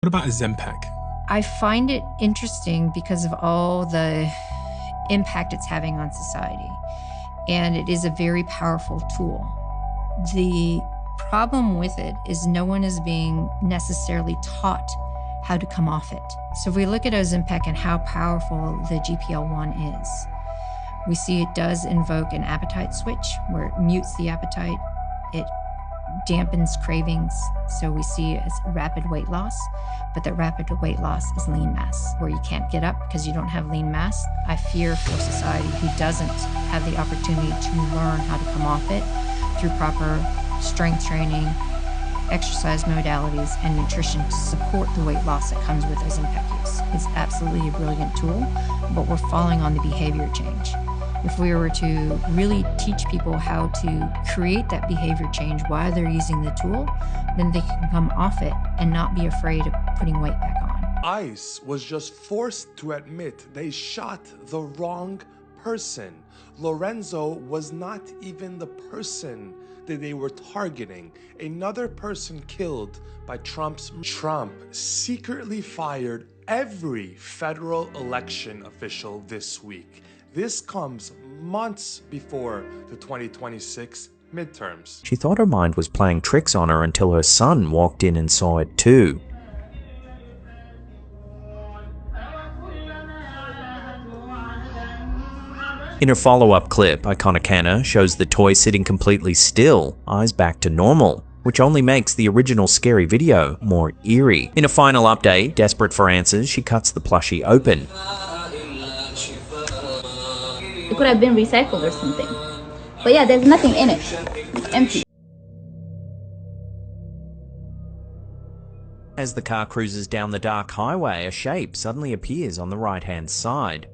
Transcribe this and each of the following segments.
What about a Zempak? I find it interesting because of all the impact it's having on society. And it is a very powerful tool. The problem with it is no one is being necessarily taught how to come off it. So if we look at Ozempic and how powerful the GPL-1 is, we see it does invoke an appetite switch where it mutes the appetite, it dampens cravings, so we see as rapid weight loss, but that rapid weight loss is lean mass, where you can't get up because you don't have lean mass. I fear for society who doesn't have the opportunity to learn how to come off it through proper strength training, exercise modalities, and nutrition to support the weight loss that comes with Ozempic use. It's absolutely a brilliant tool, but we're falling on the behavior change. If we were to really teach people how to create that behavior change while they're using the tool, then they can come off it and not be afraid of putting weight back on. ICE was just forced to admit they shot the wrong person. Lorenzo was not even the person that they were targeting. Another person killed by Trump secretly fired every federal election official this week. This comes months before the 2026 midterms. She thought her mind was playing tricks on her until her son walked in and saw it too. In her follow-up clip, Iconicana shows the toy sitting completely still, eyes back to normal, which only makes the original scary video more eerie. In a final update, desperate for answers, she cuts the plushie open. It could have been recycled or something. But yeah, there's nothing in it. It's empty. As the car cruises down the dark highway, a shape suddenly appears on the right-hand side.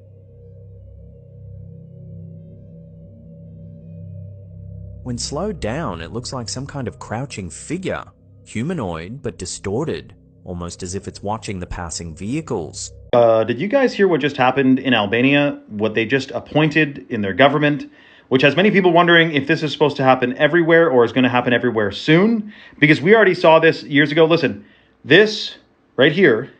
When slowed down, it looks like some kind of crouching figure, humanoid but distorted, almost as if it's watching the passing vehicles. Did you guys hear what just happened in Albania? What they just appointed in their government, which has many people wondering if this is supposed to happen everywhere or is going to happen everywhere soon, because we already saw this years ago. Listen, this right here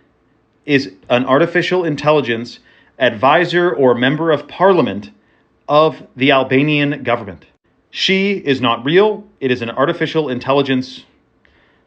is an artificial intelligence advisor or member of parliament of the Albanian government. She is not real. It is an artificial intelligence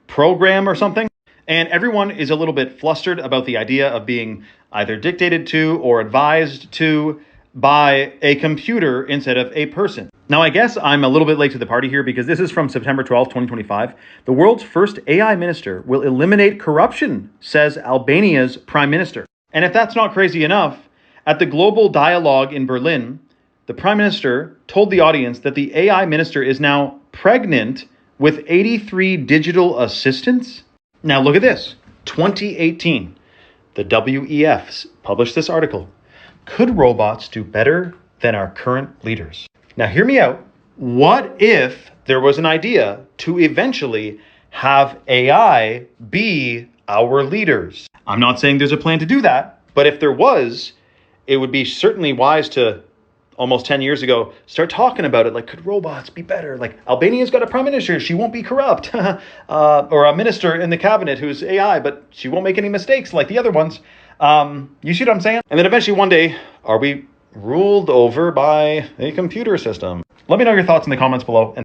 program or something. And everyone is a little bit flustered about the idea of being either dictated to or advised to by a computer instead of a person. Now, I guess I'm a little bit late to the party here because this is from September 12th, 2025. The world's first AI minister will eliminate corruption, says Albania's prime minister. And if that's not crazy enough, at the Global Dialogue in Berlin, the prime minister told the audience that the AI minister is now pregnant with 83 digital assistants. Now look at this. 2018, the WEF published this article. Could robots do better than our current leaders? Now hear me out. What if there was an idea to eventually have AI be our leaders? I'm not saying there's a plan to do that, but if there was, it would be certainly wise to almost 10 years ago, start talking about it. Like, could robots be better? Like, Albania's got a prime minister. She won't be corrupt. Or a minister in the cabinet who's AI, but she won't make any mistakes like the other ones. You see what I'm saying? And then eventually one day, are we ruled over by a computer system? Let me know your thoughts in the comments below. And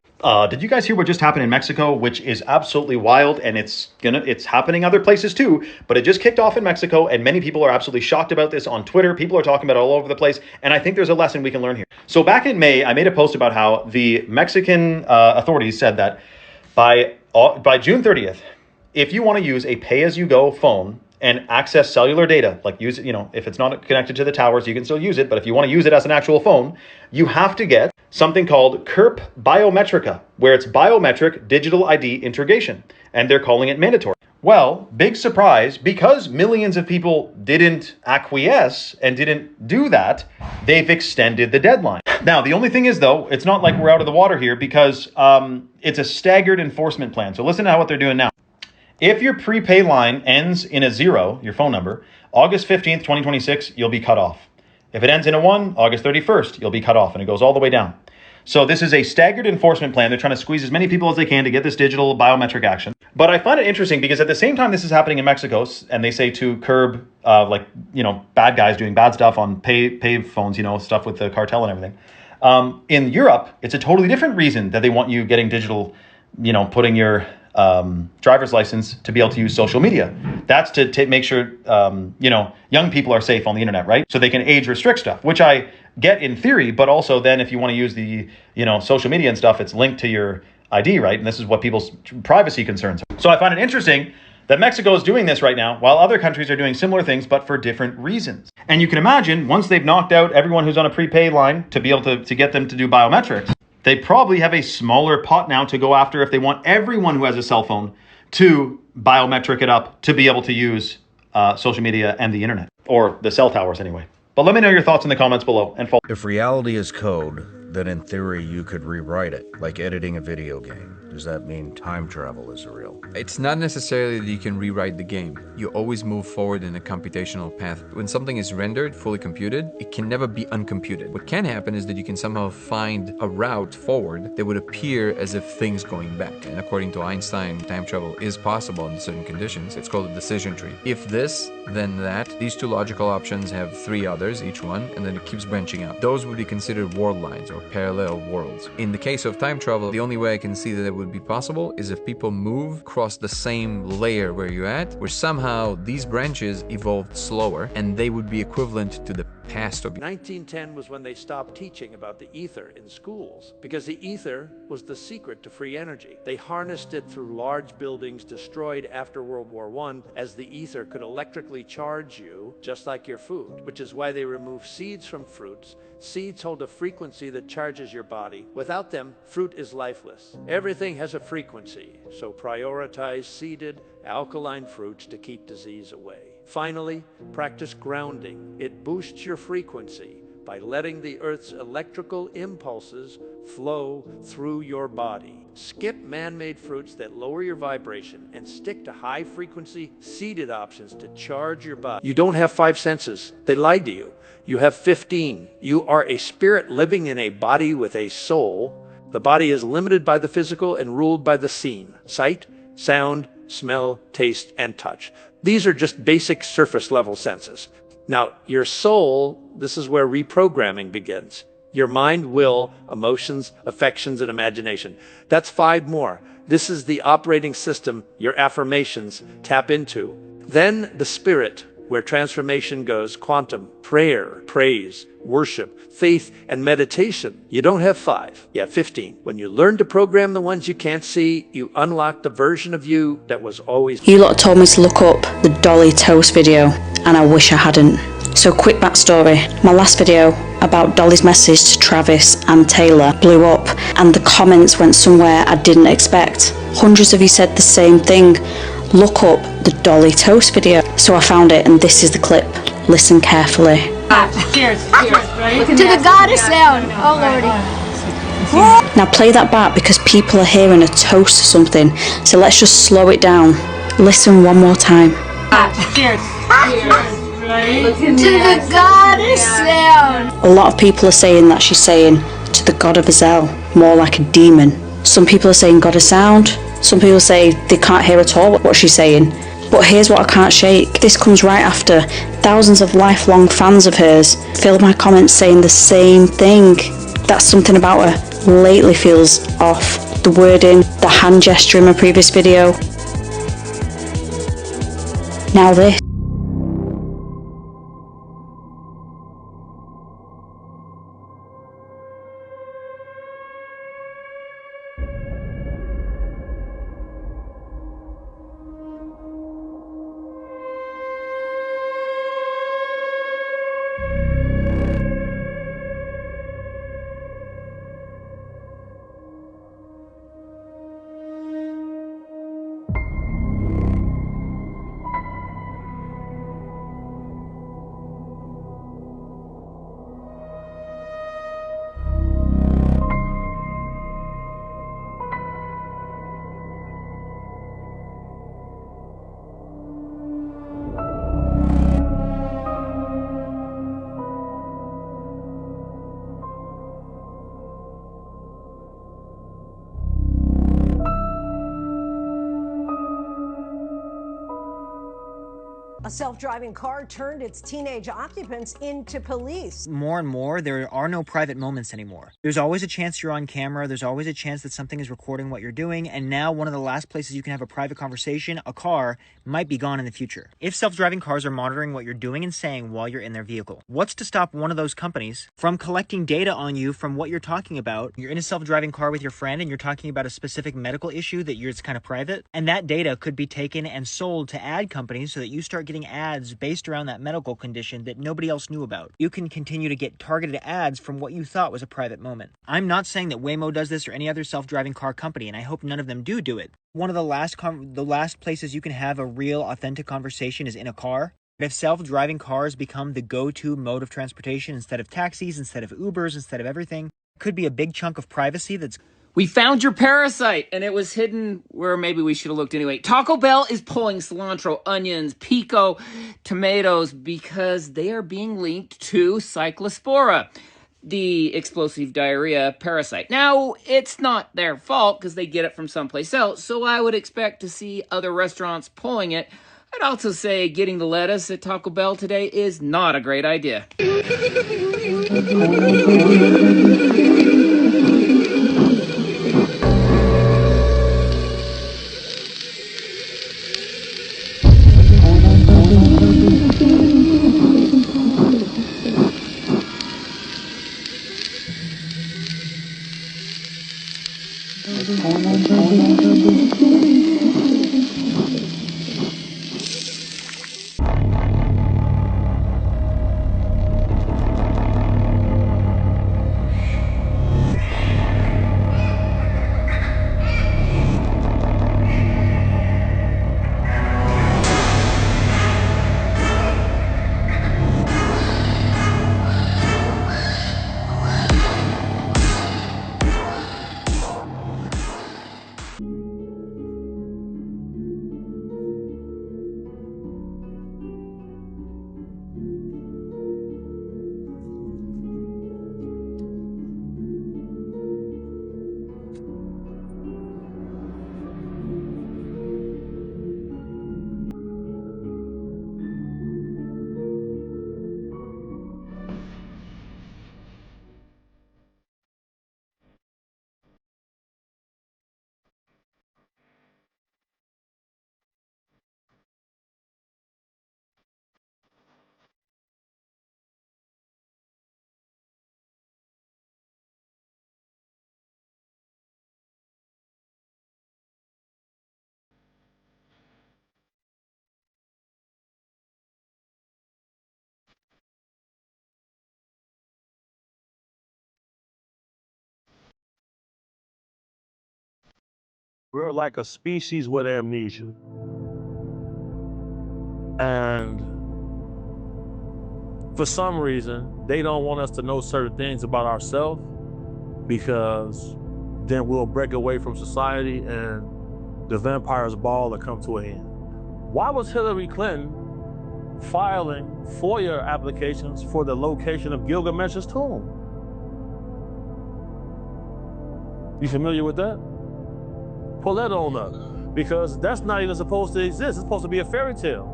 did you guys hear what just happened in Mexico, which is absolutely wild, and it's happening other places too, but it just kicked off in Mexico, and many people are absolutely shocked about this on Twitter. People are talking about it all over the place, and I think there's a lesson we can learn here. So back in May, I made a post about how the Mexican authorities said that by June 30th, if you want to use a pay-as-you-go phone and access cellular data, like use it, if it's not connected to the towers, you can still use it. But if you want to use it as an actual phone, you have to get something called CURP Biometrica, where it's biometric digital ID integration, and they're calling it mandatory. Well, big surprise, because millions of people didn't acquiesce and didn't do that, they've extended the deadline. Now, the only thing is, though, it's not like we're out of the water here because it's a staggered enforcement plan. So listen to what they're doing now. If your prepay line ends in a 0, your phone number, August 15th, 2026, you'll be cut off. If it ends in a 1, August 31st, you'll be cut off, and it goes all the way down. So this is a staggered enforcement plan. They're trying to squeeze as many people as they can to get this digital biometric action. But I find it interesting because at the same time this is happening in Mexico, and they say to curb bad guys doing bad stuff on pay phones, stuff with the cartel and everything. In Europe, it's a totally different reason that they want you getting digital, putting your driver's license to be able to use social media. That's to make sure, young people are safe on the internet, right? So they can age restrict stuff, which I get in theory, but also then if you want to use the, social media and stuff, it's linked to your ID, right? And this is what people's privacy concerns are. So I find it interesting that Mexico is doing this right now, while other countries are doing similar things, but for different reasons. And you can imagine, once they've knocked out everyone who's on a prepaid line to be able to get them to do biometrics, they probably have a smaller pot now to go after if they want everyone who has a cell phone to biometric it up to be able to use social media and the internet, or the cell towers anyway. But let me know your thoughts in the comments below and follow. If reality is code, then in theory you could rewrite it, like editing a video game. Does that mean time travel is real? It's not necessarily that you can rewrite the game. You always move forward in a computational path. When something is rendered, fully computed, it can never be uncomputed. What can happen is that you can somehow find a route forward that would appear as if things going back. And according to Einstein, time travel is possible in certain conditions. It's called a decision tree. If this, then that. These two logical options have three others, each one, and then it keeps branching out. Those would be considered world lines or parallel worlds. In the case of time travel, the only way I can see that it would be possible is if people move across the same layer where you're at, where somehow these branches evolved slower and they would be equivalent to the past of 1910 was when they stopped teaching about the ether in schools, because the ether was the secret to free energy. They harnessed it through large buildings destroyed after World War I, as the ether could electrically charge you just like your food, which is why they remove seeds from fruits. Seeds hold a frequency that charges your body. Without them, fruit is lifeless. Everything has a frequency, so prioritize seeded, alkaline fruits to keep disease away. Finally, practice grounding. It boosts your frequency by letting the Earth's electrical impulses flow through your body. Skip man-made fruits that lower your vibration and stick to high-frequency seeded options to charge your body. You don't have 5 senses. They lied to you. You have 15. You are a spirit living in a body with a soul. The body is limited by the physical and ruled by the seen: sight, sound, smell, taste, and touch. These are just basic surface level senses. Now, your soul, this is where reprogramming begins. Your mind, will, emotions, affections, and imagination. That's 5 more. This is the operating system your affirmations tap into. Then the spirit, where transformation goes: quantum, prayer, praise, worship, faith, and meditation. You don't have 5, you have 15. When you learn to program the ones you can't see, you unlock the version of you that was always... You lot told me to look up the Dolly Toast video, and I wish I hadn't. So quick backstory. My last video about Dolly's message to Travis and Taylor blew up, and the comments went somewhere I didn't expect. Hundreds of you said the same thing. Look up the Dolly Toast video. So I found it, and this is the clip. Listen carefully. Cheers, right? To the goddess sound. Oh lordy. Now play that back, because people are hearing a toast or something. So let's just slow it down. Listen one more time. Cheers. Right? To the goddess sound. A lot of people are saying that she's saying to the god of Azel, more like a demon. Some people are saying god of sound. Some people say they can't hear at all what she's saying. But here's what I can't shake. This comes right after thousands of lifelong fans of hers filled my comments saying the same thing. That something about her lately feels off. The wording, the hand gesture in my previous video. Now this. A self-driving car turned its teenage occupants into police. More and more, there are no private moments anymore. There's always a chance you're on camera. There's always a chance that something is recording what you're doing. And now one of the last places you can have a private conversation, a car, might be gone in the future. If self-driving cars are monitoring what you're doing and saying while you're in their vehicle, what's to stop one of those companies from collecting data on you from what you're talking about? You're in a self-driving car with your friend and you're talking about a specific medical issue that it's kind of private. And that data could be taken and sold to ad companies so that you start getting ads based around that medical condition that nobody else knew about. You can continue to get targeted ads from what you thought was a private moment. I'm not saying that Waymo does this or any other self-driving car company, and I hope none of them do it. One of the last places you can have a real authentic conversation is in a car. If self-driving cars become the go-to mode of transportation instead of taxis, instead of Ubers, instead of everything, it could be a big chunk of privacy that's... We found your parasite, and it was hidden where maybe we should have looked anyway. Taco Bell is pulling cilantro, onions, pico, tomatoes because they are being linked to Cyclospora, the explosive diarrhea parasite. Now, it's not their fault because they get it from someplace else, so I would expect to see other restaurants pulling it. I'd also say getting the lettuce at Taco Bell today is not a great idea. We're like a species with amnesia. And for some reason, they don't want us to know certain things about ourselves because then we'll break away from society and the vampire's ball will come to an end. Why was Hillary Clinton filing FOIA applications for the location of Gilgamesh's tomb? You familiar with that? Pull that on up, because that's not even supposed to exist. It's supposed to be a fairy tale.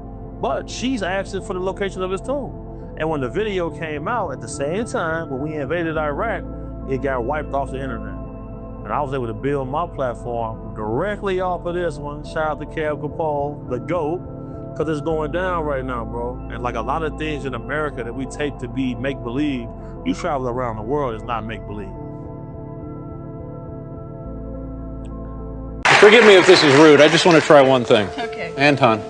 But she's asking for the location of his tomb. And when the video came out at the same time, when we invaded Iraq, it got wiped off the internet. And I was able to build my platform directly off of this one. Shout out to Cab Capone, the GOAT, because it's going down right now, bro. And like a lot of things in America that we take to be make-believe, you travel around the world, it's not make-believe. Forgive me if this is rude. I just want to try one thing. Okay. Anton.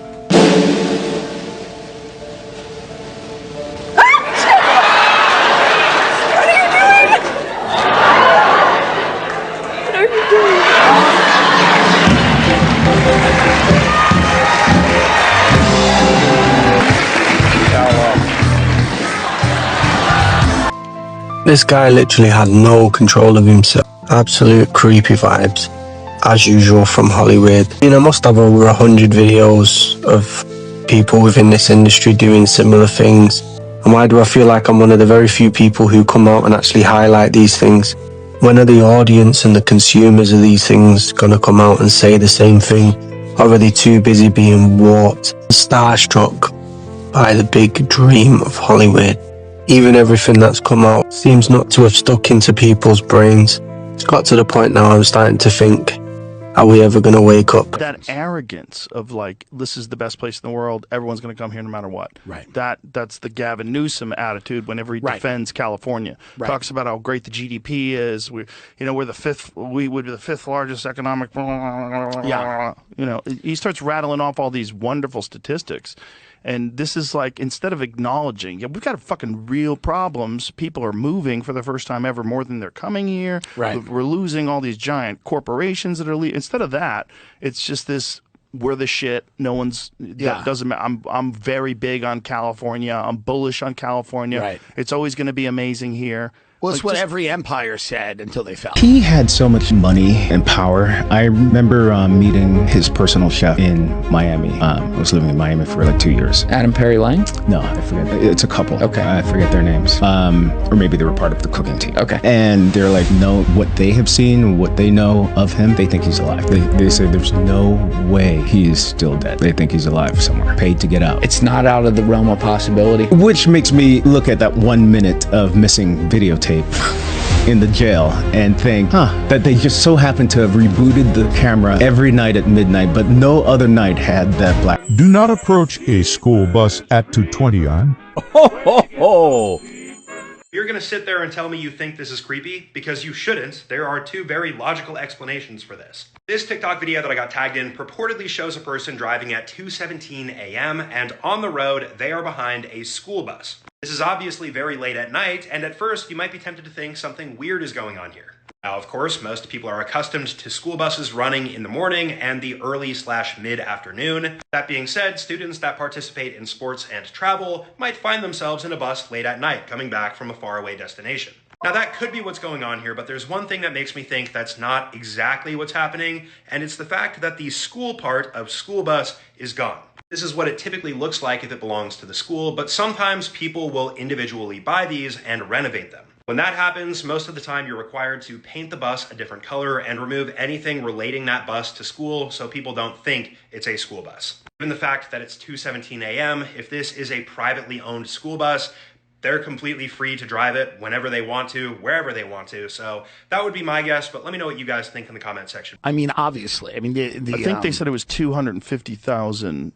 This guy literally had no control of himself. Absolute creepy vibes. As usual from Hollywood. I must have over 100 videos of people within this industry doing similar things. And why do I feel like I'm one of the very few people who come out and actually highlight these things? When are the audience and the consumers of these things gonna come out and say the same thing? Or are they too busy being warped, starstruck by the big dream of Hollywood. Even everything that's come out seems not to have stuck into people's brains. It's got to the point now I'm starting to think, are we ever going to wake up? That arrogance of like, this is the best place in the world, everyone's going to come here no matter what. Right. That's the Gavin Newsom attitude whenever he defends California. Right. Talks about how great the GDP is. We would be the fifth largest economic. Yeah. You know, he starts rattling off all these wonderful statistics. And this is like, instead of acknowledging, we've got fucking real problems. People are moving for the first time ever more than they're coming here. Right. We're losing all these giant corporations that are leaving. Instead of that, it's just this, we're the shit. No one's, that doesn't matter. I'm very big on California. I'm bullish on California. Right. It's always going to be amazing here. Well, it's what every empire said until they fell. He had so much money and power. I remember meeting his personal chef in Miami. I was living in Miami for like 2 years. Adam Perry Lang? No, I forget. It's a couple. Okay. I forget their names. Or maybe they were part of the cooking team. Okay. And they're like, no, what they have seen, what they know of him, they think he's alive. They say there's no way he is still dead. They think he's alive somewhere, paid to get out. It's not out of the realm of possibility. Which makes me look at that 1 minute of missing videotape in the jail and think, that they just so happened to have rebooted the camera every night at midnight, but no other night had that black. Do not approach a school bus at 220 on. You're going to sit there and tell me you think this is creepy? Because you shouldn't. There are two very logical explanations for this. This TikTok video that I got tagged in purportedly shows a person driving at 2:17 a.m. and on the road, they are behind a school bus. This is obviously very late at night, and at first you might be tempted to think something weird is going on here. Now, of course, most people are accustomed to school buses running in the morning and the early/mid-afternoon. That being said, students that participate in sports and travel might find themselves in a bus late at night, coming back from a faraway destination. Now, that could be what's going on here, but there's one thing that makes me think that's not exactly what's happening, and it's the fact that the school part of school bus is gone. This is what it typically looks like if it belongs to the school, but sometimes people will individually buy these and renovate them. When that happens, most of the time you're required to paint the bus a different color and remove anything relating that bus to school so people don't think it's a school bus. Given the fact that it's 2:17 a.m., if this is a privately owned school bus, they're completely free to drive it whenever they want to, wherever they want to. So that would be my guess, but let me know what you guys think in the comment section. I mean, obviously. I mean, I think they said it was 250,000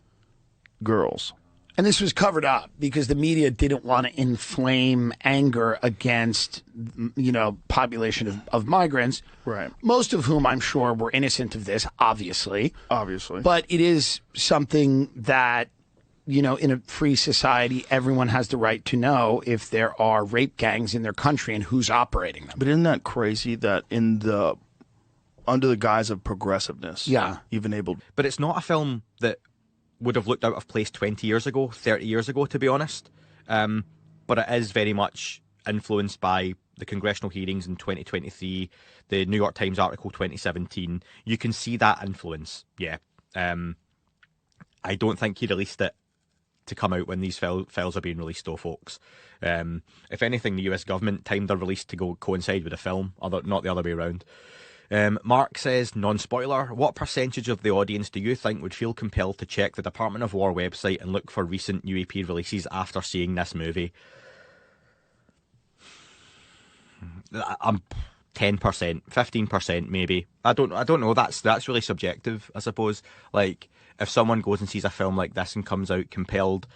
girls. And this was covered up because the media didn't want to inflame anger against, population of migrants. Right. Most of whom I'm sure were innocent of this, obviously. Obviously. But it is something that, in a free society, everyone has the right to know if there are rape gangs in their country and who's operating them. But isn't that crazy that under the guise of progressiveness, you've enabled... But it's not a film that would have looked out of place 20 years ago, 30 years ago, to be honest. But it is very much influenced by the congressional hearings in 2023, the New York Times article 2017. You can see that influence, I don't think he released it to come out when these files are being released, though, folks. If anything, the US government timed their release to coincide with the film, not the other way around. Mark says, non-spoiler, what percentage of the audience do you think would feel compelled to check the Department of War website and look for recent UAP releases after seeing this movie? I'm 10%, 15% maybe. I don't know. That's really subjective, I suppose. Like, if someone goes and sees a film like this and comes out compelled,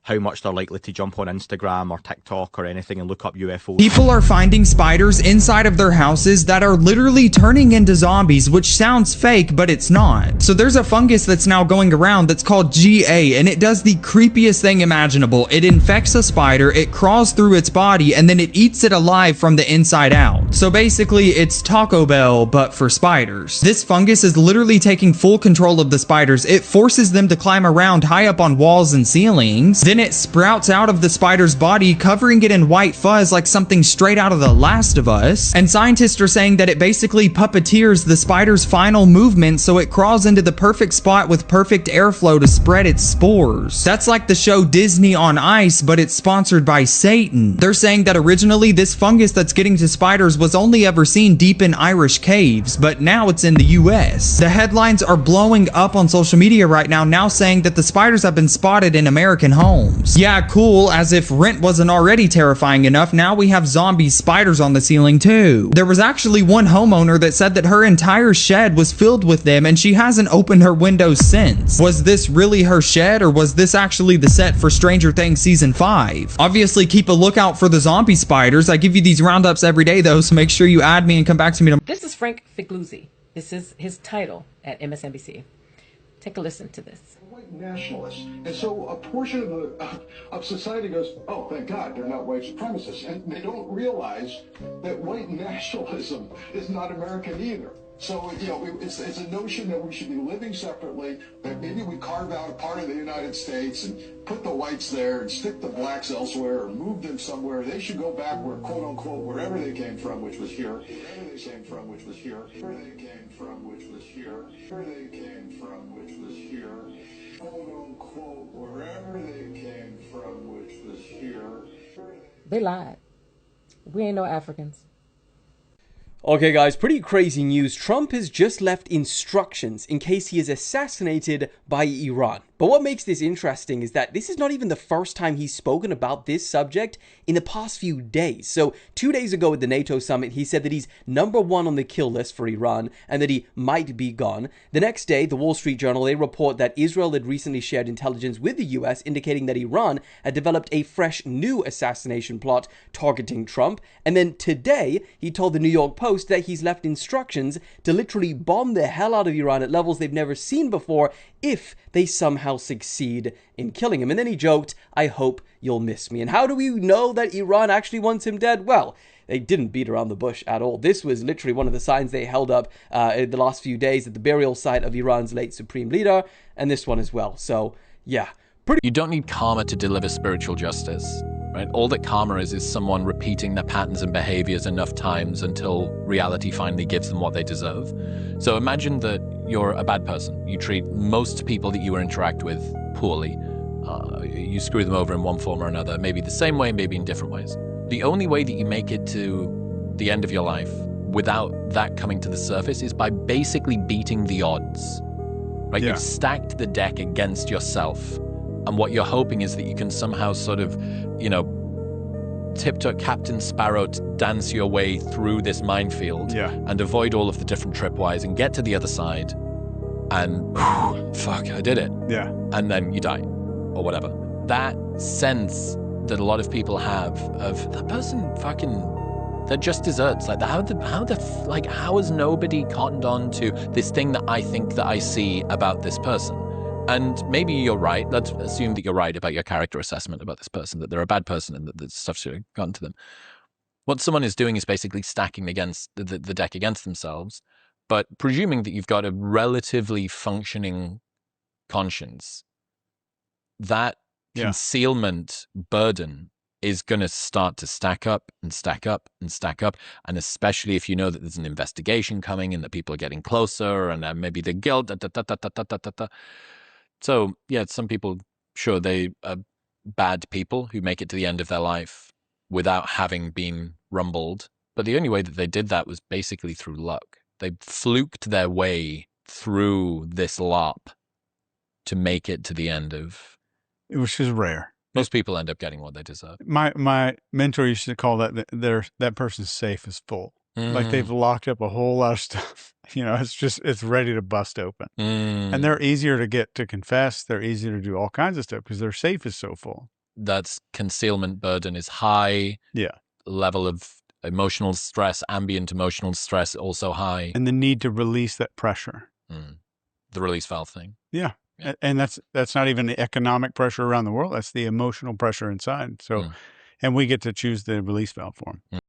how much they're likely to jump on Instagram or TikTok or anything and look up UFOs. People are finding spiders inside of their houses that are literally turning into zombies, which sounds fake, but it's not. So there's a fungus that's now going around that's called GA, and it does the creepiest thing imaginable. It infects a spider, it crawls through its body, and then it eats it alive from the inside out. So basically, it's Taco Bell, but for spiders. This fungus is literally taking full control of the spiders. It forces them to climb around high up on walls and ceilings. Then it sprouts out of the spider's body, covering it in white fuzz like something straight out of The Last of Us. And scientists are saying that it basically puppeteers the spider's final movement so it crawls into the perfect spot with perfect airflow to spread its spores. That's like the show Disney on Ice, but it's sponsored by Satan. They're saying that originally this fungus that's getting to spiders was only ever seen deep in Irish caves, but now it's in the US. The headlines are blowing up on social media right now saying that the spiders have been spotted in American homes. homes. Yeah, cool, as if Rent wasn't already terrifying enough, now we have zombie spiders on the ceiling too. There was actually one homeowner that said that her entire shed was filled with them and she hasn't opened her windows since. Was this really her shed, or was this actually the set for Stranger Things Season 5? Obviously, keep a lookout for the zombie spiders. I give you these roundups every day though, so make sure you add me and come back to me. This is Frank Figluzzi. This is his title at MSNBC. Take a listen to this. White nationalists, and so a portion of society goes, "Oh, thank God, they're not white supremacists," and they don't realize that white nationalism is not American either. So, you know, it's a notion that we should be living separately, that maybe we carve out a part of the United States and put the whites there and stick the blacks elsewhere or move them somewhere. They should go back where, quote unquote, wherever they came from, which was here. Wherever they came from, which was here. Where they came from, which was here. Where they came from, which was here. Quote unquote, wherever they came from, which was here. They lied. We ain't no Africans. Okay guys, pretty crazy news. Trump has just left instructions in case he is assassinated by Iran. But what makes this interesting is that this is not even the first time he's spoken about this subject in the past few days. So 2 days ago at the NATO summit, he said that he's #1 on the kill list for Iran and that he might be gone. The next day, the Wall Street Journal, they report that Israel had recently shared intelligence with the US indicating that Iran had developed a fresh new assassination plot targeting Trump. And then today, he told the New York Post that he's left instructions to literally bomb the hell out of Iran at levels they've never seen before if they somehow succeed in killing him. And then he joked, "I hope you'll miss me." And how do we know that Iran actually wants him dead? Well, they didn't beat around the bush at all. This was literally one of the signs they held up in the last few days at the burial site of Iran's late supreme leader, and this one as well. So, yeah. You don't need karma to deliver spiritual justice, right? All that karma is someone repeating their patterns and behaviors enough times until reality finally gives them what they deserve. So imagine that you're a bad person. You treat most people that you interact with poorly. You screw them over in one form or another, maybe the same way, maybe in different ways. The only way that you make it to the end of your life without that coming to the surface is by basically beating the odds, right? Yeah. You've stacked the deck against yourself. And what you're hoping is that you can somehow sort of, tiptoe Captain Sparrow to dance your way through this minefield and avoid all of the different tripwires and get to the other side and, fuck, I did it. Yeah. And then you die or whatever. That sense that a lot of people have of that person fucking, that just deserts. Like, how has nobody cottoned on to this thing that I think that I see about this person? And maybe you're right. Let's assume that you're right about your character assessment about this person, that they're a bad person and that the stuff should have gotten to them. What someone is doing is basically stacking against the deck against themselves, but presuming that you've got a relatively functioning conscience, that concealment burden is going to start to stack up and stack up and stack up. And especially if you know that there's an investigation coming and that people are getting closer and maybe the guilt, So, yeah, some people, sure, they are bad people who make it to the end of their life without having been rumbled. But the only way that they did that was basically through luck. They fluked their way through this LARP to make it to the end of... Which is rare. Most people end up getting what they deserve. My mentor used to call that person's safe is full. Like they've locked up a whole lot of stuff. It's ready to bust open. And they're easier to get to confess. They're easier to do all kinds of stuff because their safe is so full. That's concealment burden is high. Yeah. Level of emotional stress, ambient emotional stress also high. And the need to release that pressure. The release valve thing. Yeah. And that's not even the economic pressure around the world. That's the emotional pressure inside. So, and we get to choose the release valve for them.